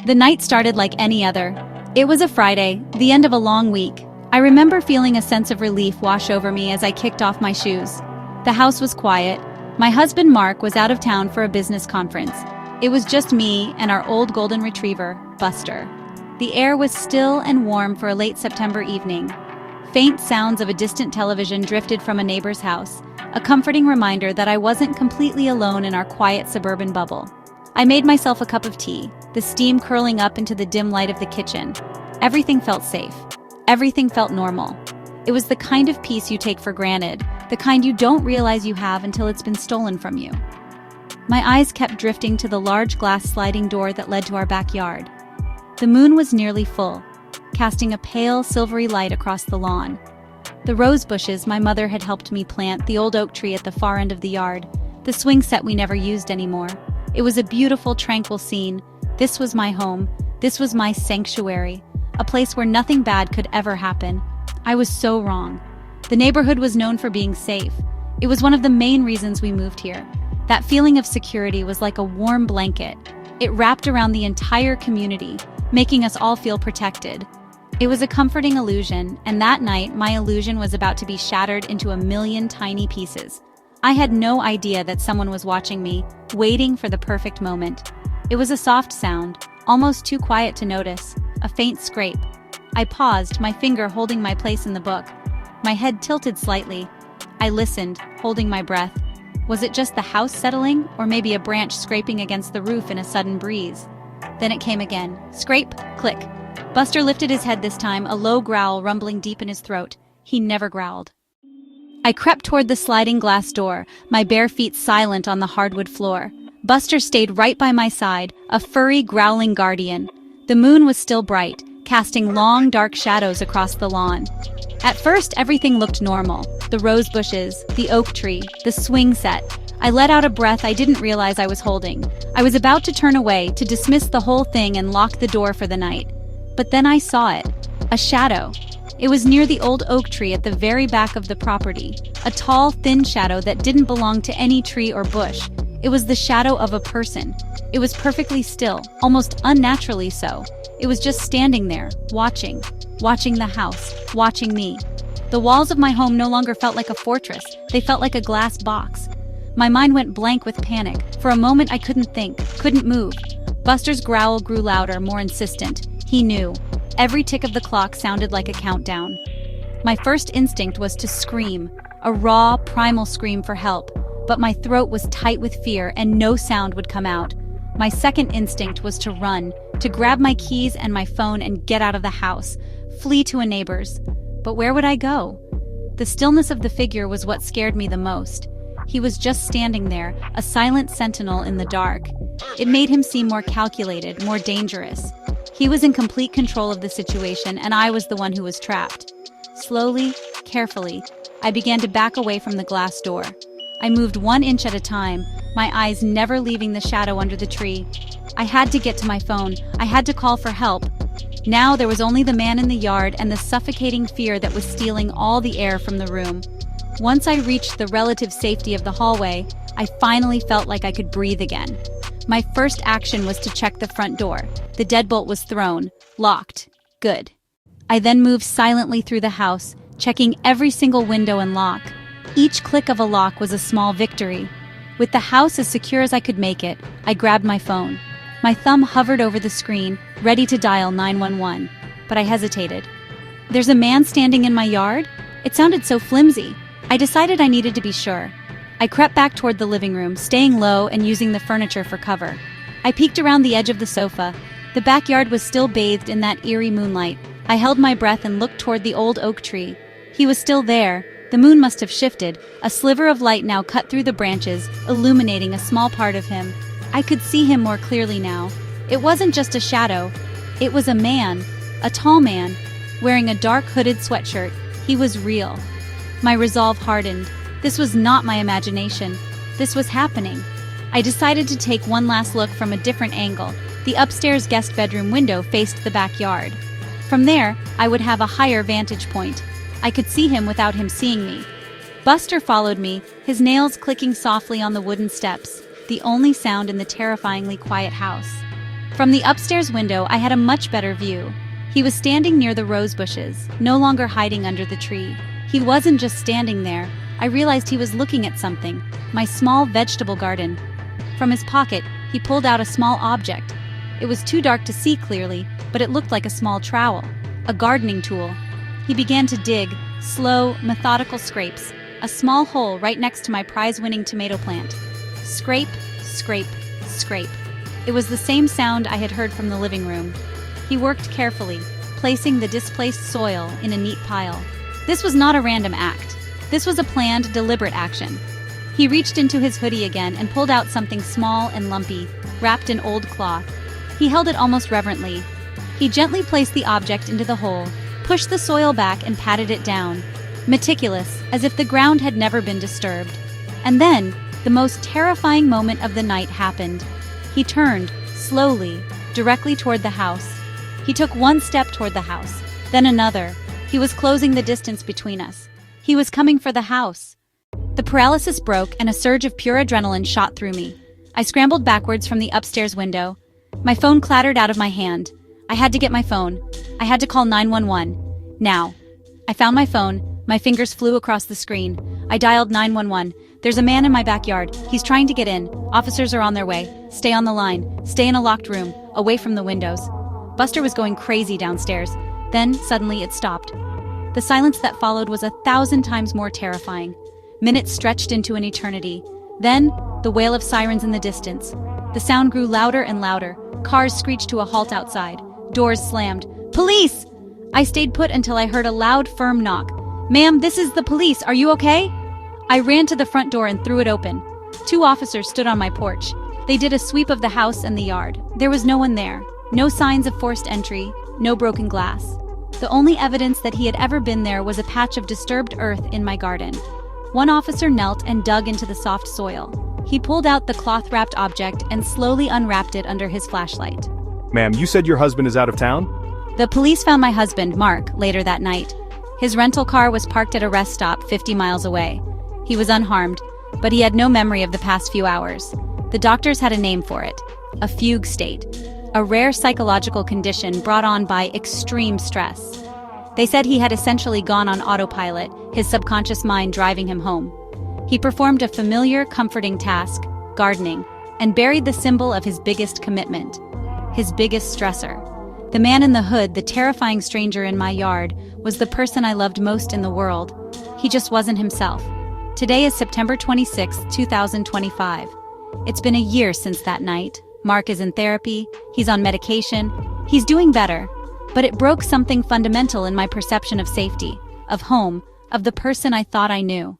The night started like any other. It was a Friday, the end of a long week. I remember feeling a sense of relief wash over me as I kicked off my shoes. The house was quiet. My husband Mark was out of town for a business conference. It was just me and our old golden retriever, Buster. The air was still and warm for a late September evening. Faint sounds of a distant television drifted from a neighbor's house, a comforting reminder that I wasn't completely alone in our quiet suburban bubble. I made myself a cup of tea, the steam curling up into the dim light of the kitchen. Everything felt safe. Everything felt normal. It was the kind of peace you take for granted, the kind you don't realize you have until it's been stolen from you. My eyes kept drifting to the large glass sliding door that led to our backyard. The moon was nearly full, casting a pale, silvery light across the lawn. The rose bushes my mother had helped me plant, the old oak tree at the far end of the yard, the swing set we never used anymore. It was a beautiful, tranquil scene. This was my home. This was my sanctuary, a place where nothing bad could ever happen. I was so wrong. The neighborhood was known for being safe. It was one of the main reasons we moved here. That feeling of security was like a warm blanket. It wrapped around the entire community, making us all feel protected. It was a comforting illusion, and that night my illusion was about to be shattered into a million tiny pieces. I had no idea that someone was watching me, waiting for the perfect moment. It was a soft sound, almost too quiet to notice, a faint scrape. I paused, my finger holding my place in the book. My head tilted slightly. I listened, holding my breath. Was it just the house settling, or maybe a branch scraping against the roof in a sudden breeze? Then it came again. Scrape, click. Buster lifted his head this time, a low growl rumbling deep in his throat. He never growled. I crept toward the sliding glass door, my bare feet silent on the hardwood floor. Buster stayed right by my side, a furry, growling guardian. The moon was still bright, casting long, dark shadows across the lawn. At first, everything looked normal. The rose bushes, the oak tree, the swing set. I let out a breath I didn't realize I was holding. I was about to turn away, to dismiss the whole thing and lock the door for the night. But then I saw it. A shadow. It was near the old oak tree at the very back of the property. A tall, thin shadow that didn't belong to any tree or bush. It was the shadow of a person. It was perfectly still, almost unnaturally so. It was just standing there, watching the house, watching me. The walls of my home no longer felt like a fortress. They felt like a glass box. My mind went blank with panic. For a moment I couldn't think, couldn't move. Buster's growl grew louder, more insistent. He knew. Every tick of the clock sounded like a countdown. My first instinct was to scream, a raw, primal scream for help, but my throat was tight with fear and no sound would come out. My second instinct was to run, to grab my keys and my phone and get out of the house, flee to a neighbor's. But where would I go? The stillness of the figure was what scared me the most. He was just standing there, a silent sentinel in the dark. It made him seem more calculated, more dangerous. He was in complete control of the situation, and I was the one who was trapped. Slowly, carefully, I began to back away from the glass door. I moved 1 inch at a time, my eyes never leaving the shadow under the tree. I had to get to my phone. I had to call for help. Now there was only the man in the yard and the suffocating fear that was stealing all the air from the room. Once I reached the relative safety of the hallway, I finally felt like I could breathe again. My first action was to check the front door. The deadbolt was thrown, locked. Good. I then moved silently through the house, checking every single window and lock. Each click of a lock was a small victory. With the house as secure as I could make it, I grabbed my phone. My thumb hovered over the screen, ready to dial 911, but I hesitated. There's a man standing in my yard? It sounded so flimsy. I decided I needed to be sure. I crept back toward the living room, staying low and using the furniture for cover. I peeked around the edge of the sofa. The backyard was still bathed in that eerie moonlight. I held my breath and looked toward the old oak tree. He was still there. The moon must have shifted. A sliver of light now cut through the branches, illuminating a small part of him. I could see him more clearly now. It wasn't just a shadow. It was a man, a tall man, wearing a dark hooded sweatshirt. He was real. My resolve hardened. This was not my imagination. This was happening. I decided to take one last look from a different angle. The upstairs guest bedroom window faced the backyard. From there, I would have a higher vantage point. I could see him without him seeing me. Buster followed me, his nails clicking softly on the wooden steps, the only sound in the terrifyingly quiet house. From the upstairs window, I had a much better view. He was standing near the rose bushes, no longer hiding under the tree. He wasn't just standing there. I realized he was looking at something, my small vegetable garden. From his pocket, he pulled out a small object. It was too dark to see clearly, but it looked like a small trowel, a gardening tool. He began to dig, slow, methodical scrapes, a small hole right next to my prize-winning tomato plant. Scrape, scrape, scrape. It was the same sound I had heard from the living room. He worked carefully, placing the displaced soil in a neat pile. This was not a random act. This was a planned, deliberate action. He reached into his hoodie again and pulled out something small and lumpy, wrapped in old cloth. He held it almost reverently. He gently placed the object into the hole, pushed the soil back and patted it down, meticulous, as if the ground had never been disturbed. And then, the most terrifying moment of the night happened. He turned, slowly, directly toward the house. He took one step toward the house, then another. He was closing the distance between us. He was coming for the house. The paralysis broke and a surge of pure adrenaline shot through me. I scrambled backwards from the upstairs window. My phone clattered out of my hand. I had to get my phone. I had to call 911. Now. I found my phone. My fingers flew across the screen. I dialed 911. There's a man in my backyard. He's trying to get in. Officers are on their way. Stay on the line. Stay in a locked room, away from the windows. Buster was going crazy downstairs. Then, suddenly, it stopped. The silence that followed was 1,000 times more terrifying. Minutes stretched into an eternity. Then, the wail of sirens in the distance. The sound grew louder and louder. Cars screeched to a halt outside. Doors slammed. Police! I stayed put until I heard a loud, firm knock. Ma'am, this is the police. Are you okay? I ran to the front door and threw it open. 2 officers stood on my porch. They did a sweep of the house and the yard. There was no one there. No signs of forced entry. No broken glass. The only evidence that he had ever been there was a patch of disturbed earth in my garden. One officer knelt and dug into the soft soil. He pulled out the cloth-wrapped object and slowly unwrapped it under his flashlight. Ma'am, you said your husband is out of town? The police found my husband, Mark, later that night. His rental car was parked at a rest stop 50 miles away. He was unharmed, but he had no memory of the past few hours. The doctors had a name for it, a fugue state, a rare psychological condition brought on by extreme stress. They said he had essentially gone on autopilot, his subconscious mind driving him home. He performed a familiar, comforting task, gardening, and buried the symbol of his biggest commitment, his biggest stressor. The man in the hood, the terrifying stranger in my yard, was the person I loved most in the world. He just wasn't himself. Today is September 26, 2025. It's been a year since that night. Mark is in therapy, he's on medication, he's doing better. But it broke something fundamental in my perception of safety, of home, of the person I thought I knew.